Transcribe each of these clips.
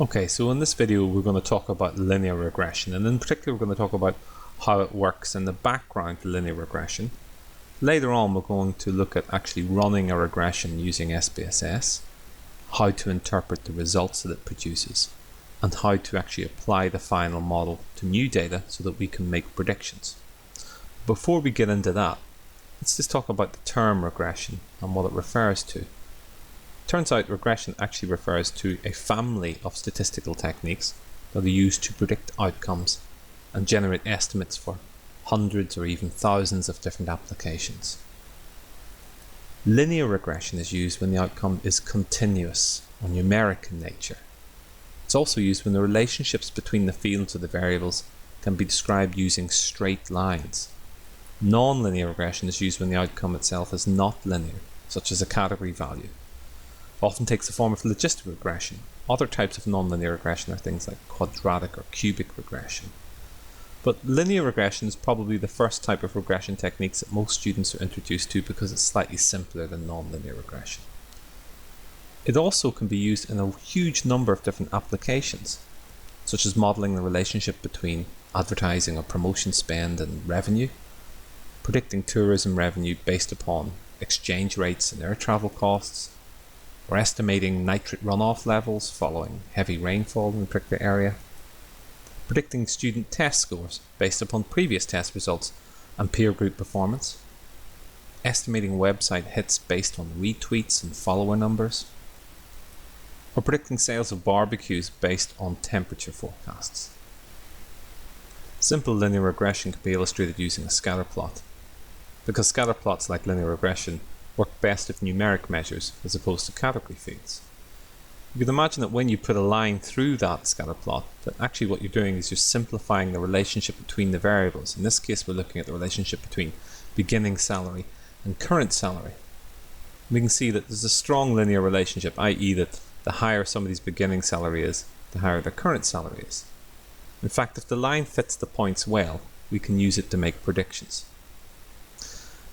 Okay, so in this video we're going to talk about linear regression, and in particular we're going to talk about how it works in the background to linear regression. Later on we're going to look at actually running a regression using SPSS, how to interpret the results that it produces, and how to actually apply the final model to new data so that we can make predictions. Before we get into that, let's just talk about the term regression and what it refers to. Turns out regression actually refers to a family of statistical techniques that are used to predict outcomes and generate estimates for hundreds or even thousands of different applications. Linear regression is used when the outcome is continuous or numeric in nature. It's also used when the relationships between the fields of the variables can be described using straight lines. Non-linear regression is used when the outcome itself is not linear, such as a category value. Often takes the form of logistic regression. Other types of nonlinear regression are things like quadratic or cubic regression. But linear regression is probably the first type of regression techniques that most students are introduced to because it's slightly simpler than nonlinear regression. It also can be used in a huge number of different applications, such as modeling the relationship between advertising or promotion spend and revenue, predicting tourism revenue based upon exchange rates and air travel costs, or estimating nitrate runoff levels following heavy rainfall in a particular area, predicting student test scores based upon previous test results and peer group performance, estimating website hits based on retweets and follower numbers, or predicting sales of barbecues based on temperature forecasts. Simple linear regression can be illustrated using a scatter plot, because scatter plots, like linear regression, work best with numeric measures as opposed to category fields. You can imagine that when you put a line through that scatter plot, that actually what you're doing is you're simplifying the relationship between the variables. In this case we're looking at the relationship between beginning salary and current salary. We can see that there's a strong linear relationship, i.e. that the higher somebody's beginning salary is, the higher their current salary is. In fact, if the line fits the points well, we can use it to make predictions.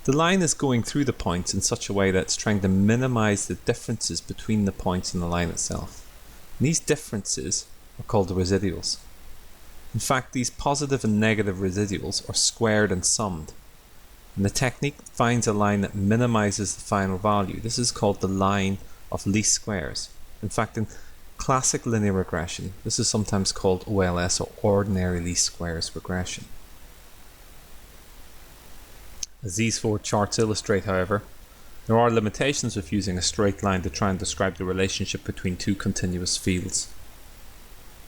The line is going through the points in such a way that it's trying to minimize the differences between the points in the line itself. And these differences are called the residuals. In fact, these positive and negative residuals are squared and summed. And the technique finds a line that minimizes the final value. This is called the line of least squares. In fact, in classic linear regression, this is sometimes called OLS, or ordinary least squares regression. As these four charts illustrate, however, there are limitations with using a straight line to try and describe the relationship between two continuous fields.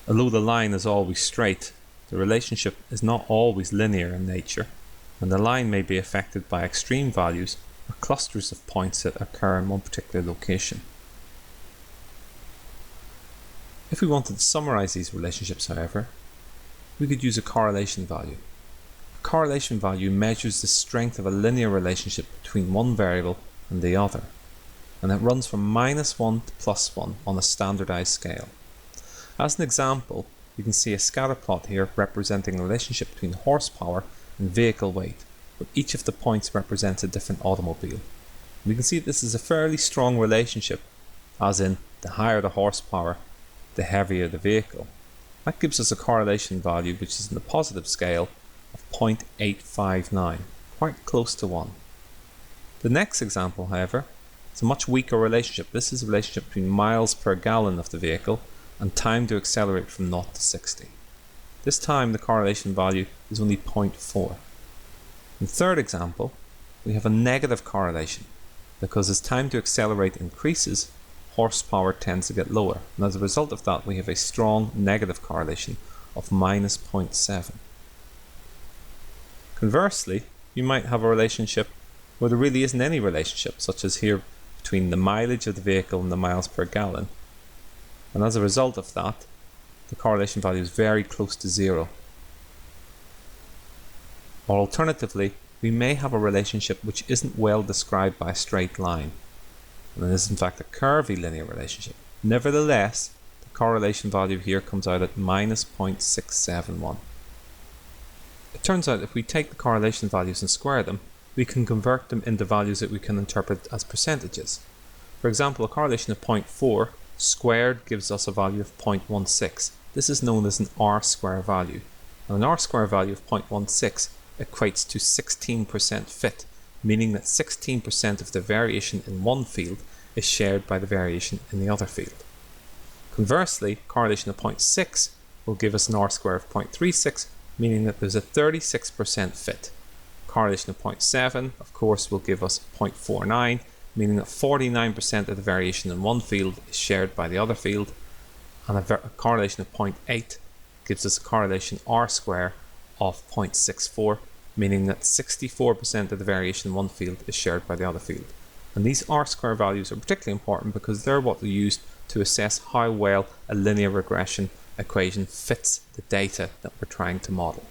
Although the line is always straight, the relationship is not always linear in nature, and the line may be affected by extreme values or clusters of points that occur in one particular location. If we wanted to summarize these relationships, however, we could use a correlation value. A correlation value measures the strength of a linear relationship between one variable and the other, and it runs from -1 to +1 on a standardized scale. As an example, you can see a scatter plot here representing the relationship between horsepower and vehicle weight, where each of the points represents a different automobile. We can see that this is a fairly strong relationship, as in the higher the horsepower, the heavier the vehicle. That gives us a correlation value which is in the positive scale of 0.859, quite close to 1. The next example, however, is a much weaker relationship. This is a relationship between miles per gallon of the vehicle and time to accelerate from 0 to 60. This time the correlation value is only 0.4. In the third example, we have a negative correlation, because as time to accelerate increases, horsepower tends to get lower, and as a result of that we have a strong negative correlation of -0.7. Conversely, you might have a relationship where there really isn't any relationship, such as here between the mileage of the vehicle and the miles per gallon. And as a result of that, the correlation value is very close to 0. Or alternatively, we may have a relationship which isn't well described by a straight line, and it is in fact a curvy linear relationship. Nevertheless, the correlation value here comes out at -0.671. It turns out if we take the correlation values and square them, we can convert them into values that we can interpret as percentages. For example, a correlation of 0.4 squared gives us a value of 0.16. This is known as an R-square value. And an R-square value of 0.16 equates to 16% fit, meaning that 16% of the variation in one field is shared by the variation in the other field. Conversely, correlation of 0.6 will give us an R-square of 0.36, meaning that there's a 36% fit. Correlation of 0.7, of course, will give us 0.49, meaning that 49% of the variation in one field is shared by the other field, and a correlation of 0.8 gives us a correlation R-square of 0.64, meaning that 64% of the variation in one field is shared by the other field. And these R-square values are particularly important because they're what we use to assess how well a linear regression equation fits the data that we're trying to model.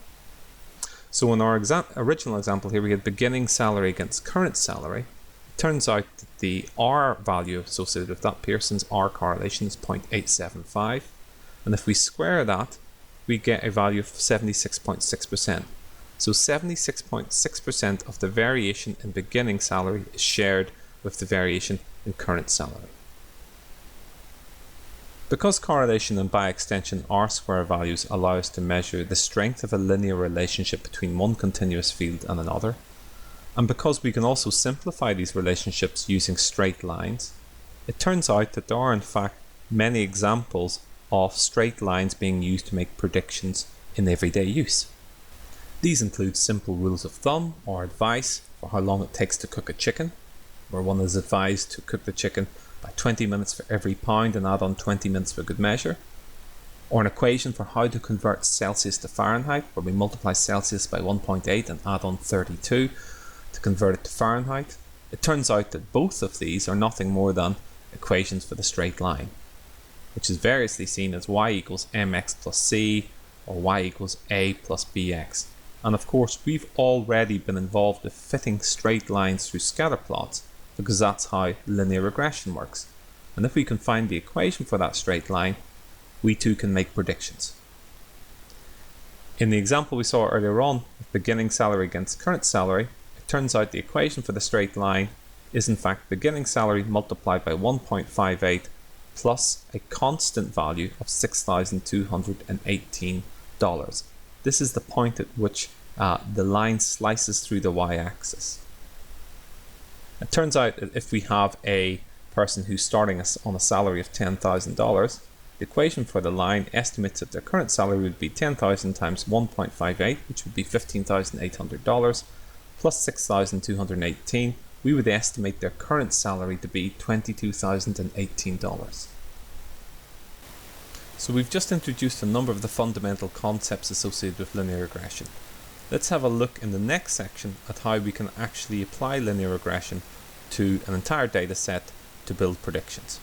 So in our original example here, we had beginning salary against current salary. It turns out that the R value associated with that Pearson's R correlation is 0.875. And if we square that, we get a value of 76.6%. So 76.6% of the variation in beginning salary is shared with the variation in current salary. Because correlation and by extension R-square values allow us to measure the strength of a linear relationship between one continuous field and another, and because we can also simplify these relationships using straight lines, it turns out that there are in fact many examples of straight lines being used to make predictions in everyday use. These include simple rules of thumb or advice for how long it takes to cook a chicken, where one is advised to cook the chicken by 20 minutes for every pound and add on 20 minutes for good measure, or an equation for how to convert Celsius to Fahrenheit, where we multiply Celsius by 1.8 and add on 32 to convert it to Fahrenheit. It turns out that both of these are nothing more than equations for the straight line, which is variously seen as y equals mx plus c or y equals a plus bx. And of course, we've already been involved with fitting straight lines through scatter plots because that's how linear regression works. And if we can find the equation for that straight line, we too can make predictions. In the example we saw earlier on, with beginning salary against current salary, it turns out the equation for the straight line is in fact beginning salary multiplied by 1.58 plus a constant value of $6,218. This is the point at which the line slices through the y-axis. It turns out that if we have a person who's starting on a salary of $10,000, the equation for the line estimates that their current salary would be 10,000 times 1.58, which would be $15,800, plus 6,218. We would estimate their current salary to be $22,018. So we've just introduced a number of the fundamental concepts associated with linear regression. Let's have a look in the next section at how we can actually apply linear regression to an entire data set to build predictions.